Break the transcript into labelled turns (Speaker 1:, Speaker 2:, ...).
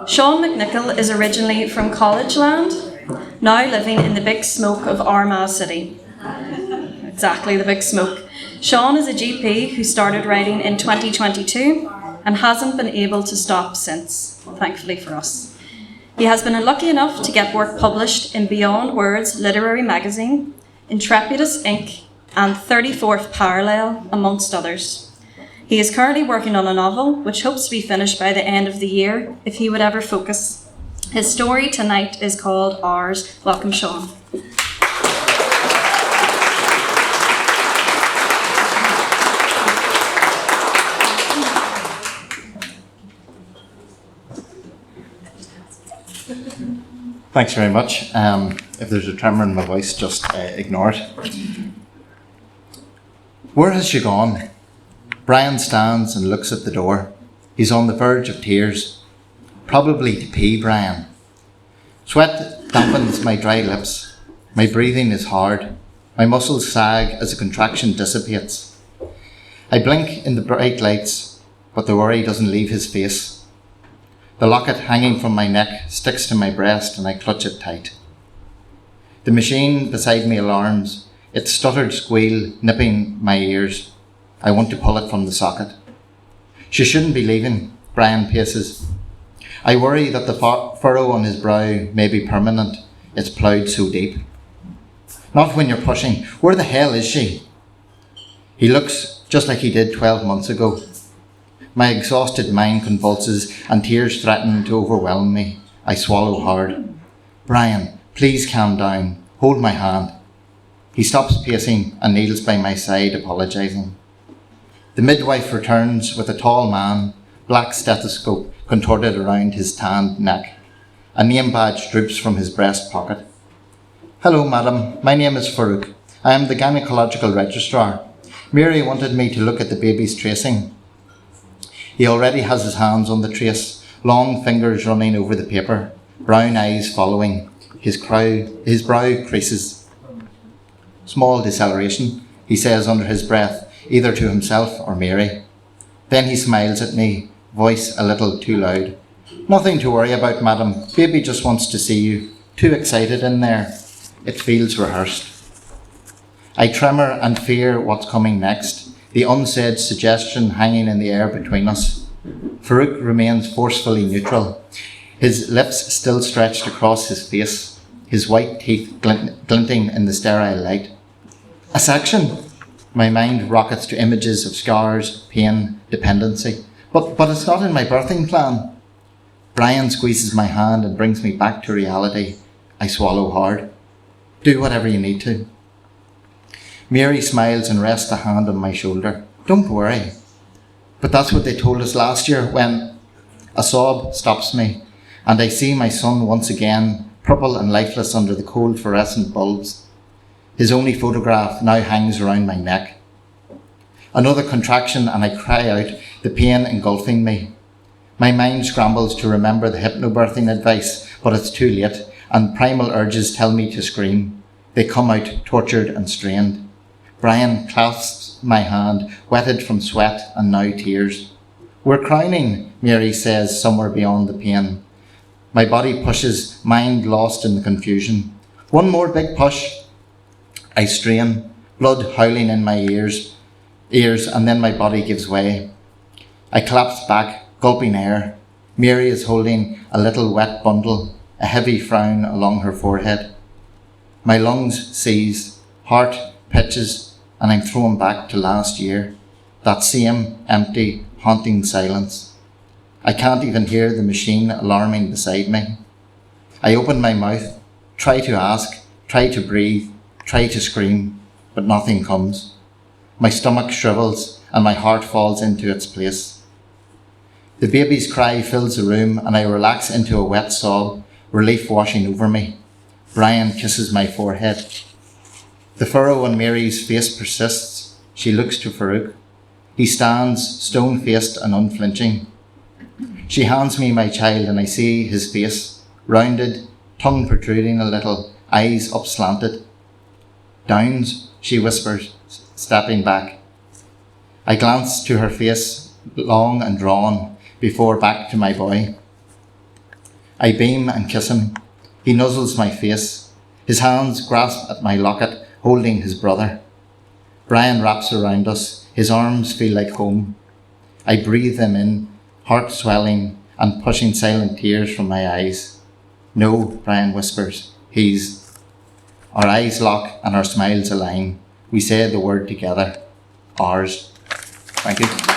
Speaker 1: Seán McNicholl is originally from College Land, now living in the big smoke of Armagh City. Exactly, the big smoke. Seán is a GP who started writing in 2022 and hasn't been able to stop since, thankfully for us. He has been lucky enough to get work published in Beyond Words literary magazine, Intrepidus Inc. and 34th Parallel, amongst others. He is currently working on a novel, which hopes to be finished by the end of the year, if he would ever focus. His story tonight is called Ours. Welcome, Seán.
Speaker 2: Thanks very much. If there's a tremor in my voice, just ignore it. Where has she gone? Brian stands and looks at the door. He's on the verge of tears. Probably to pee, Brian. Sweat dampens my dry lips. My breathing is hard. My muscles sag as the contraction dissipates. I blink in the bright lights, but the worry doesn't leave his face. The locket hanging from my neck sticks to my breast and I clutch it tight. The machine beside me alarms, its stuttered squeal nipping my ears. I want to pull it from the socket. She shouldn't be leaving, Brian paces. I worry that the furrow on his brow may be permanent. It's ploughed so deep. Not when you're pushing. Where the hell is she? He looks just like he did 12 months ago. My exhausted mind convulses and tears threaten to overwhelm me. I swallow hard. Brian, please calm down. Hold my hand. He stops pacing and kneels by my side, apologising. The midwife returns with a tall man, black stethoscope contorted around his tanned neck. A name badge droops from his breast pocket. Hello, madam. My name is Farouk. I am the gynecological registrar. Mary wanted me to look at the baby's tracing. He already has his hands on the trace, long fingers running over the paper, brown eyes following. His brow creases. Small deceleration, he says under his breath, either to himself or Mary. Then he smiles at me, voice a little too loud. Nothing to worry about, madam. Baby just wants to see you. Too excited in there. It feels rehearsed. I tremor and fear what's coming next, the unsaid suggestion hanging in the air between us. Farouk remains forcefully neutral, his lips still stretched across his face, his white teeth glinting in the sterile light. A section! My mind rockets to images of scars, pain, dependency. But it's not in my birthing plan. Brian squeezes my hand and brings me back to reality. I swallow hard. Do whatever you need to. Mary smiles and rests a hand on my shoulder. Don't worry. But that's what they told us last year when a sob stops me and I see my son once again, purple and lifeless under the cold fluorescent bulbs. His only photograph now hangs around my neck. Another contraction and I cry out, the pain engulfing me. My mind scrambles to remember the hypnobirthing advice, but it's too late, and primal urges tell me to scream. They come out tortured and strained. Brian clasps my hand, wetted from sweat and now tears. We're crowning, Mary says somewhere beyond the pain. My body pushes, mind lost in the confusion. One more big push. I strain, blood howling in my ears, and then my body gives way. I collapse back, gulping air. Mary is holding a little wet bundle, a heavy frown along her forehead. My lungs seize, heart pitches, and I'm thrown back to last year. That same empty, haunting silence. I can't even hear the machine alarming beside me. I open my mouth, try to ask, try to breathe, try to scream, but nothing comes. My stomach shrivels and my heart falls into its place. The baby's cry fills the room and I relax into a wet sob, relief washing over me. Brian kisses my forehead. The furrow on Mary's face persists. She looks to Farouk. He stands, stone-faced and unflinching. She hands me my child and I see his face, rounded, tongue protruding a little, eyes upslanted. Downs, she whispers, stepping back. I glance to her face, long and drawn, before back to my boy. I beam and kiss him. He nuzzles my face. His hands grasp at my locket, holding his brother. Brian wraps around us. His arms feel like home. I breathe them in, heart swelling and pushing silent tears from my eyes. No, Brian whispers. He's. Our eyes lock and our smiles align. We say the word together. Ours. Thank you.